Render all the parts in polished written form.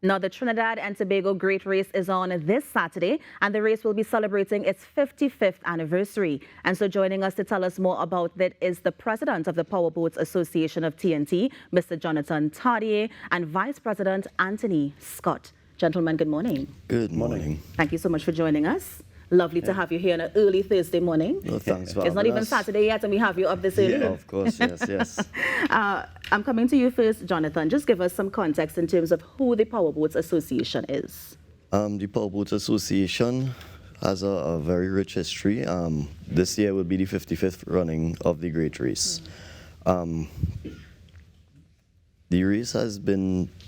Now, the Trinidad and Tobago Great Race is on this Saturday, and the race will be celebrating its 55th anniversary. And so joining us to tell us more about that is the president of the Powerboats Association of TNT, Mr. Jonathan Tardier, and Vice President Anthony Scott. Gentlemen, good morning. Good morning. Thank you so much for joining us. Lovely to have you here on an early Thursday morning. No, thanks for It's not even Saturday yet, and we have you up this early. Yeah, of course, yes. I'm coming to you first, Jonathan. Just give us some context in terms of who the Powerboats Association is. The Powerboats Association has a very rich history. This year will be the 55th running of the Great Race. The race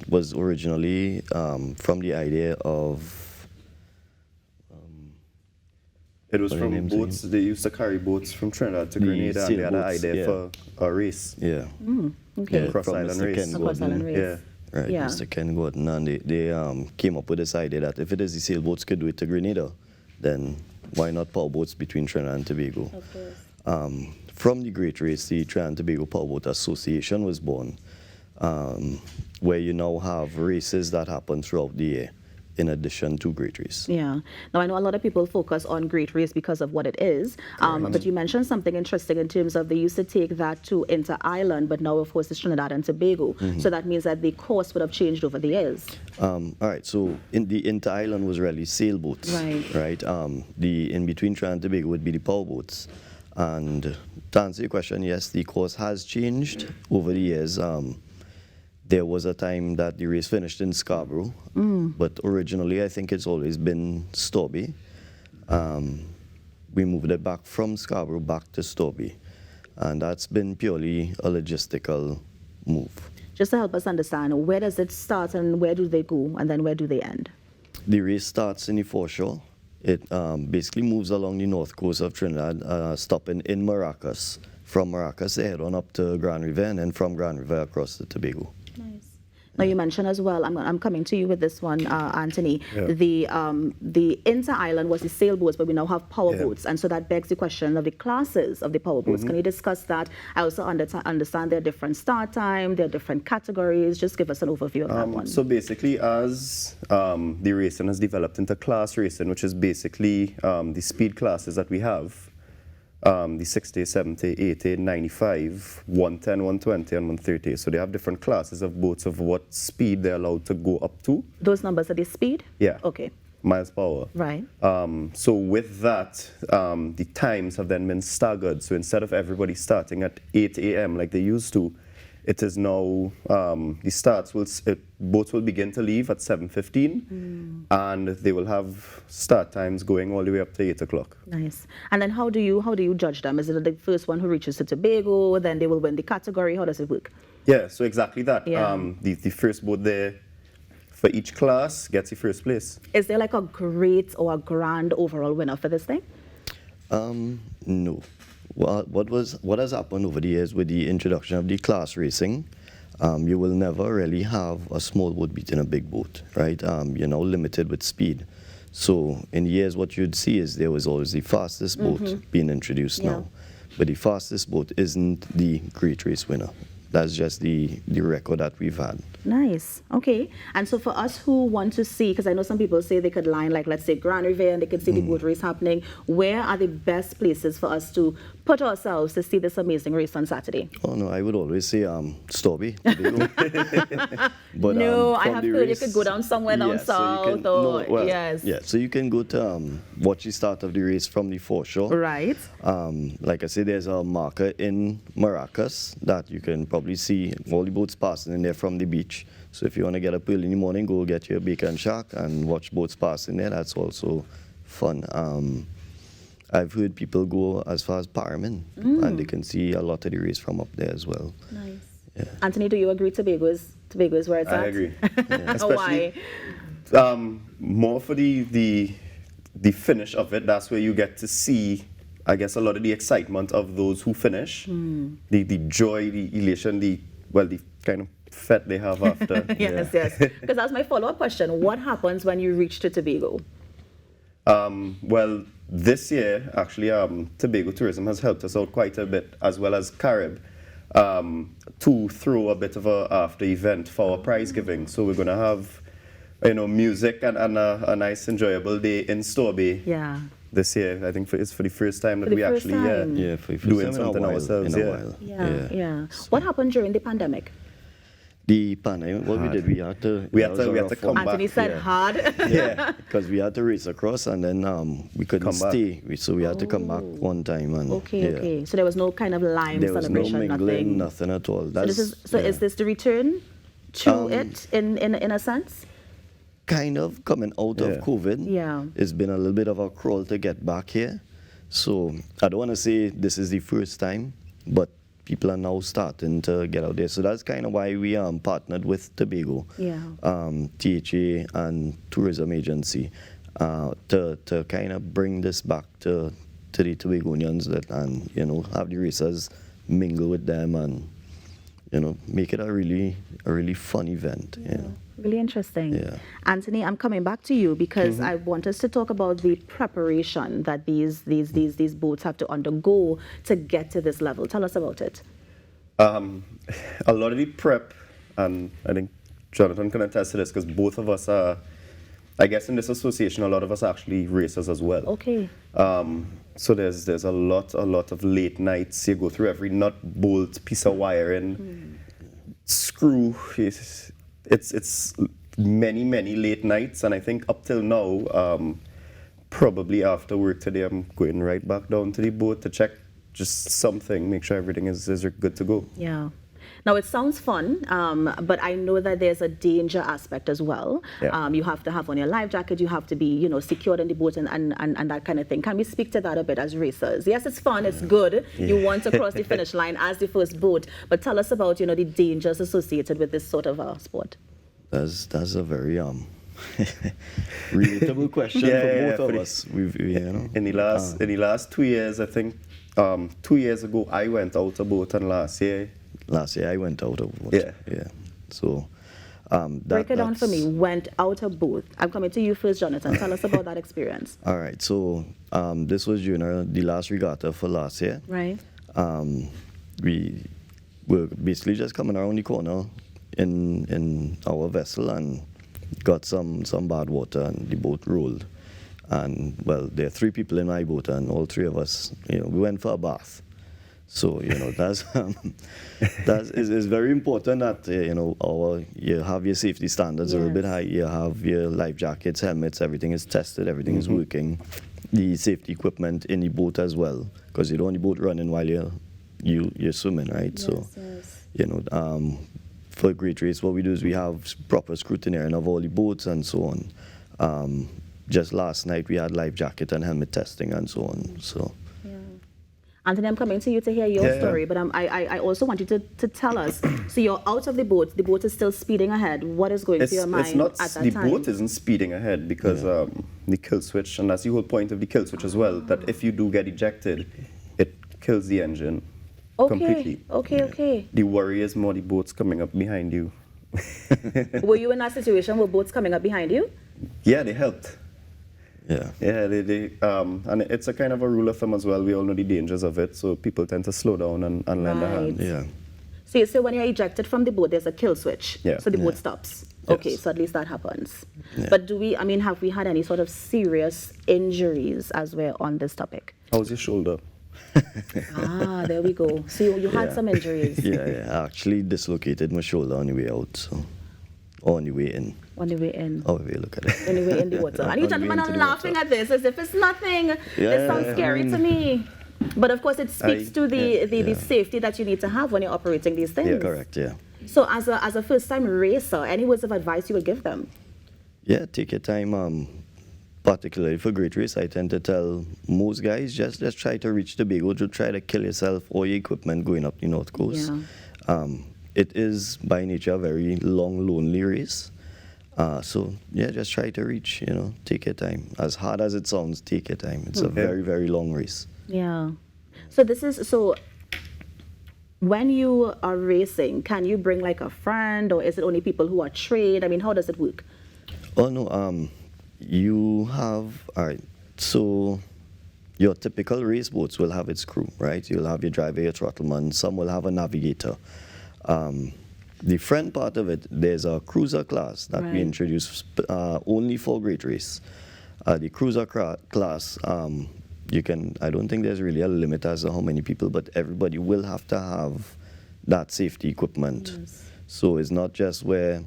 was originally from the idea of it was from boats. They used to carry boats from Trinidad to Grenada, and they had an idea for a race. Yeah. Okay. Yeah, Cross-island race. Cross-island race. Yeah. Right, Yeah. Mr. Ken Gordon, and they came up with this idea that if it is the sailboats could do it to Grenada, then why not powerboats between Trinidad and Tobago? Of course. From the Great Race, the Trinidad and Tobago Powerboat Association was born, where you now have races that happen throughout the year, in addition to Great Race. Yeah. Now, I know a lot of people focus on Great Race because of what it is, but you mentioned something interesting in terms of they used to take that to inter-island, but now, of course, it's Trinidad and Tobago. So that means that the course would have changed over the years. All right, so the inter-island was really sailboats. Right. The in-between Trinidad and Tobago would be the powerboats. And to answer your question, yes, the course has changed over the years. There was a time that the race finished in Scarborough, but originally I think it's always been Storby. We moved it back from Scarborough back to Storby, and that's been purely a logistical move. Just to help us understand, where does it start and where do they go, and then where do they end? The race starts in the foreshore. It basically moves along the north coast of Trinidad, stopping in Maracas. From Maracas, they head on up to Grand River, and then from Grand River across to Tobago. Nice. Now, you mentioned as well, I'm coming to you with this one, Anthony. Yeah. The inter-island was the sailboats, but we now have powerboats. And so that begs the question of the classes of the powerboats. Can you discuss that? I also understand there are different start time, there are different categories. Just give us an overview of that one. So basically, as the racing has developed into class racing, which is basically the speed classes that we have, the 60, 70, 80, 95, 110, 120, and 130. So they have different classes of boats of what speed they're allowed to go up to. Those numbers are the speed? Yeah. Okay. Miles per hour. Right. So with that, the times have then been staggered. So instead of everybody starting at 8 a.m. like they used to, it is now, boats will begin to leave at 7:15, and they will have start times going all the way up to 8 o'clock. Nice. And then how do you judge them? Is it the first one who reaches to Tobago, then they will win the category? How does it work? Yeah, so exactly that. Yeah. The first boat there for each class gets the first place. Is there like a great or a grand overall winner for this thing? No. What has happened over the years with the introduction of the class racing, you will never really have a small boat beating a big boat, right? You're now limited with speed. So in years, what you'd see is there was always the fastest boat being introduced now. But the fastest boat isn't the Great Race winner. That's just the record that we've had. Nice. Okay. And so for us who want to see, because I know some people say they could line, like, let's say Grand River, and they could see the boat race happening, where are the best places for us to put ourselves to see this amazing race on Saturday? Oh, no, I would always say Storby. But, no, I from have the heard you race- could go down somewhere down Yeah, so you south. can- Or, no, well, yes. Yeah, so you can go to watch the start of the race from the foreshore. Right. Like I said, there's a marker in Maracas that you can probably see all the boats passing in there from the beach. So if you want to get up early in the morning, go get your bacon shack and watch boats passing there. That's also fun. I've heard people go as far as Paramin, and they can see a lot of the race from up there as well. Nice. Yeah. Anthony, do you agree Tobago is where it's at? I agree. Why? More for the finish of it. That's where you get to see, I guess, a lot of the excitement of those who finish, the joy, the elation, the kind of fete they have after. Yes. Because that's my follow-up question. What happens when you reach to Tobago? Well, this year, actually, Tobago Tourism has helped us out quite a bit, as well as Carib, to throw a bit of a after event for our prize giving. So we're going to have music and a nice enjoyable day in Store Bay. Yeah. This year, I think it's for the first time that For the we first actually time. Yeah, for the first doing time in a something while, ourselves. in a Yeah. while. Yeah. What happened during the pandemic? The pandemic, what we did, we had to... We that had was to- a we had to rough come one. back. Anthony said Yeah. hard. Yeah. Because we had to race across and then we couldn't Come back. stay. So we had to come back one time. And, Okay. So there was no kind of lime There was no celebration, mingling, nothing. nothing at all. Is this the return to it in a sense? Kind of coming out Yeah. of COVID. Yeah. It's been a little bit of a crawl to get back here. So I don't want to say this is the first time, but people are now starting to get out there. So that's kind of why we partnered with Tobago, Yeah. THA and tourism agency to kind of bring this back to the Tobagonians and have the racers mingle with them and make it a really fun event. Really interesting. Yeah. Anthony, I'm coming back to you because I want us to talk about the preparation that these boats have to undergo to get to this level. Tell us about it. A lot of the prep, and I think Jonathan can attest to this because both of us are, I guess in this association, a lot of us are actually racers as well. Okay. So there's a lot of late nights. You go through every nut, bolt, piece of wiring, screw. It's many late nights, and I think up till now, probably after work today, I'm going right back down to the boat to check just something, make sure everything is good to go. Yeah. Now, it sounds fun, but I know that there's a danger aspect as well. Yeah. You have to have on your life jacket, you have to be, secured in the boat and that kind of thing. Can we speak to that a bit as racers? Yes, it's fun, it's good. You want to cross the finish line as the first boat, but tell us about, the dangers associated with this sort of sport. That's a very relatable question for both of us. In the last 2 years, I think 2 years ago I went out a boat, and last year I went out of boat. Yeah. So Break it down for me. Went out a boat. I'm coming to you first, Jonathan. Tell us about that experience. All right. So this was during the last regatta for last year. Right. We were basically just coming around the corner in our vessel and got some bad water, and the boat rolled. And well, there are 3 people in my boat, and all 3 of us, we went for a bath. So that's it's very important that you have your safety standards a little bit high. You have your life jackets, helmets, everything is tested, everything is working. The safety equipment in the boat as well, because you don't want the boat running while you're swimming, right? For a great race, what we do is we have proper scrutineering of all the boats and so on. Just last night we had life jacket and helmet testing and so on. So. Anthony, I'm coming to you to hear your story, but I also want you to tell us. So you're out of the boat is still speeding ahead. What is going through your mind at that time? The boat isn't speeding ahead because the kill switch, and that's the whole point of the kill switch as well, that if you do get ejected, it kills the engine completely. Okay. The worry is more the boats coming up behind you. Were you in that situation where boats coming up behind you? Yeah, they helped. Yeah. Yeah, and it's a kind of a rule of thumb as well. We all know the dangers of it, so people tend to slow down and lend a hand. Yeah. So you say when you're ejected from the boat, there's a kill switch. Yeah. So the boat stops. Okay, so at least that happens. Yeah. But have we had any sort of serious injuries as we're on this topic? How's your shoulder? There we go. So you had some injuries. Yeah. I actually dislocated my shoulder on the way out, or on the way in. On the way in. However you look at it. Anyway, in the water. And you On the way gentlemen are into the laughing water. at this as if it's nothing. It sounds scary to me. But of course, it speaks to the safety that you need to have when you're operating these things. Yeah, correct, yeah. So as a first-time racer, any words of advice you would give them? Yeah, take your time. Particularly for great race, I tend to tell most guys, just try to reach Tobago, to try to kill yourself or your equipment going up the North Coast. Yeah. It is by nature a very long, lonely race. So yeah, just try to reach, take your time. As hard as it sounds, take your time. It's a very, very long race. Yeah. So when you are racing, can you bring like a friend, or is it only people who are trained? I mean, how does it work? Oh no, you have, all right, so your typical race boats will have its crew, right? You'll have your driver, your throttleman, some will have a navigator. the front part of it, there's a cruiser class that Right. we introduced only for great race. The cruiser class, I don't think there's really a limit as to how many people, but everybody will have to have that safety equipment. Yes. So it's not just where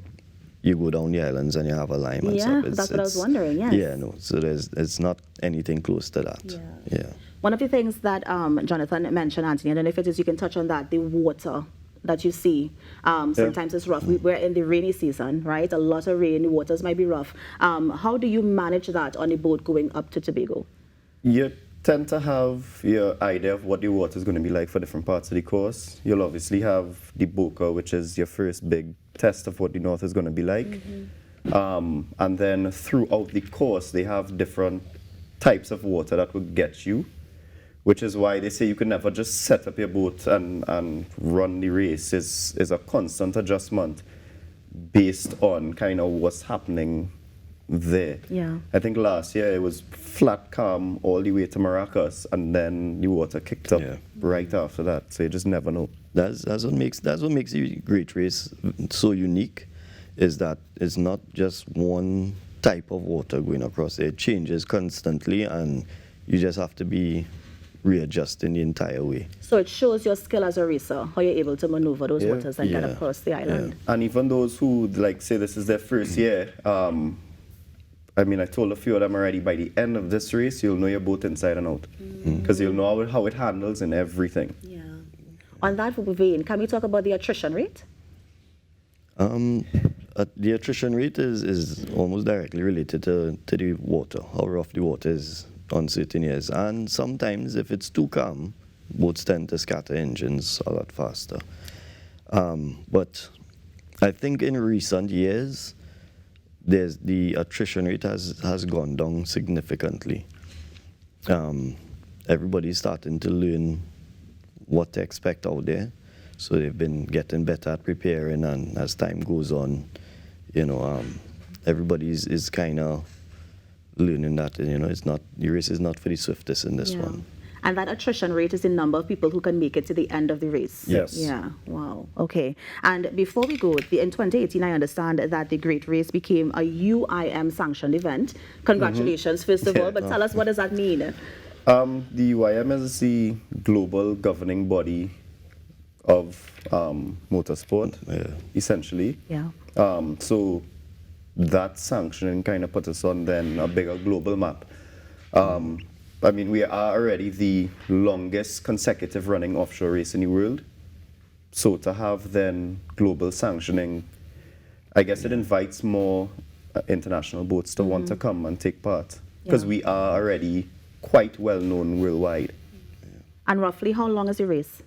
you go down the islands and you have a lime and Yeah, stuff. that's what I was wondering, yes. Yeah, no. So it's not anything close to that. Yeah. Yeah. One of the things that Jonathan mentioned, Anthony, I don't know if it is, you can touch on that, the water that you see. Sometimes it's rough. We're in the rainy season, right? A lot of rain, the waters might be rough. How do you manage that on a boat going up to Tobago? You tend to have your idea of what the water is going to be like for different parts of the course. You'll obviously have the Boca, which is your first big test of what the north is going to be like. And then throughout the course, they have different types of water that will get you, which is why they say you can never just set up your boat and run the race. Is a constant adjustment based on kind of what's happening there. Yeah. I think last year it was flat calm all the way to Maracas, and then the water kicked up Yeah. right after that. So you just never know. That's what makes the great race so unique, is that it's not just one type of water going across. It changes constantly, and you just have to be readjusting the entire way. So it shows your skill as a racer, how you're able to maneuver those Yeah. waters and get Yeah. across the island. And even those who like say this is their first year, I mean, I told a few of them already, by the end of this race, you'll know your boat inside and out. Because you'll know how it handles and everything. Yeah. On that vein, can we talk about the attrition rate? The attrition rate is almost directly related to the water, how rough the water is on certain years. And sometimes, if it's too calm, boats tend to scatter engines a lot faster. But I think in recent years, the attrition rate has gone down significantly. Everybody's starting to learn what to expect out there. So they've been getting better at preparing, and as time goes on, everybody is kind of learning that, the race is not for the swiftest in this one. And that attrition rate is the number of people who can make it to the end of the race. Yes. Yeah. Wow. Okay. And before we go, in 2018, I understand that the Great Race became a UIM sanctioned event. Congratulations, first of all. But tell us, what does that mean? The UIM is the global governing body of motorsport, essentially. Yeah. So that sanctioning kind of put us on then a bigger global map. I mean, we are already the longest consecutive running offshore race in the world. So to have then global sanctioning, I guess it invites more international boats to want to come and take part, because we are already quite well known worldwide. And roughly how long is the race?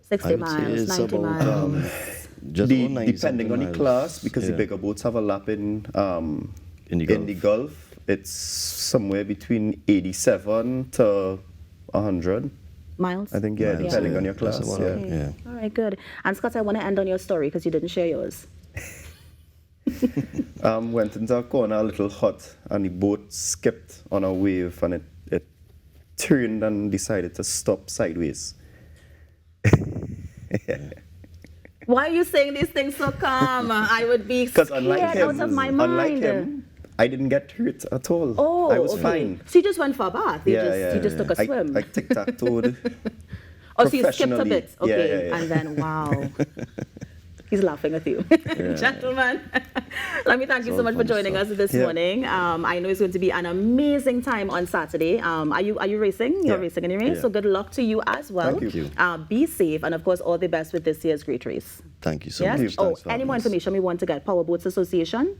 60 I would say miles, it's 90 about, miles? just about 90 Depending on the miles. class, because the Yeah. bigger boats have a lap in the the Gulf. It's somewhere between 87 to 100. Miles? I think, yeah, Miles, depending on your That's class. about Yeah. it, yeah. All right, good. And Scott, I want to end on your story because you didn't share yours. Went into a corner a little hot, and the boat skipped on a wave, and it turned and decided to stop sideways. Why are you saying these things so calm? I would be Because scared unlike out of my mind. unlike him, I didn't get hurt at all. Oh, I was okay. fine. So you just went for a bath? You just took a swim? I tic-tac-toed. Oh, so you skipped a professionally. bit. Okay. Yeah. And then, wow. He's laughing at you. Gentlemen, let me thank you so much for joining us this morning. I know it's going to be an amazing time on Saturday. Are you racing? You're racing in the race. Yeah. So good luck to you as well. Thank you. Be safe. And of course, all the best with this year's Great Race. Thank you so Yes? much. Oh, Thanks for any having more us. information we want to get? Power Boats Association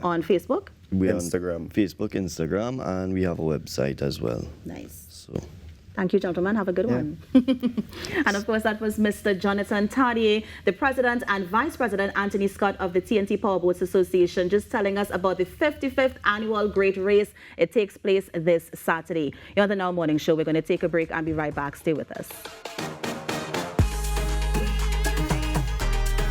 on Facebook? We're on Instagram. Facebook, Instagram, and we have a website as well. Nice. So. Thank you, gentlemen. Have a good one. And of course, that was Mr. Jonathan Tardier, the President, and Vice President Anthony Scott of the TNT Powerboats Association, just telling us about the 55th annual Great Race. It takes place this Saturday. You're on the Now Morning Show. We're going to take a break and be right back. Stay with us.